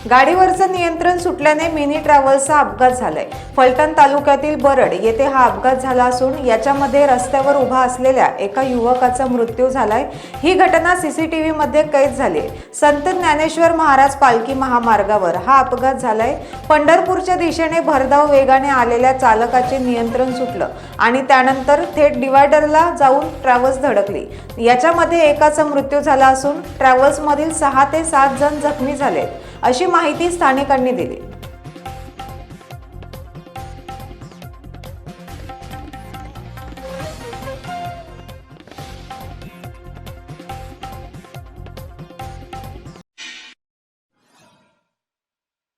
गाडीवरचं नियंत्रण सुटल्याने मिनी ट्रॅव्हल्सचा अपघात झालाय। फलटण तालुक्यातील बरड येथे हा अपघात झाला असून याच्यामध्ये रस्त्यावर उभा असलेल्या एका युवकाचा मृत्यू झालाय। ही घटना सीसीटीव्ही मध्ये कैद झाली। संत ज्ञानेश्वर महाराज पालखी महामार्गावर हा अपघात झालाय। पंढरपूरच्या दिशेने भरधाव वेगाने आलेल्या चालकाचे नियंत्रण सुटलं आणि त्यानंतर थेट डिवायडरला जाऊन ट्रॅव्हल्स धडकली। याच्यामध्ये एकाचा मृत्यू झाला असून ट्रॅव्हल्समधील 6 ते 7 जण जखमी झालेत, अशी माहिती स्थानिकांनी दिली।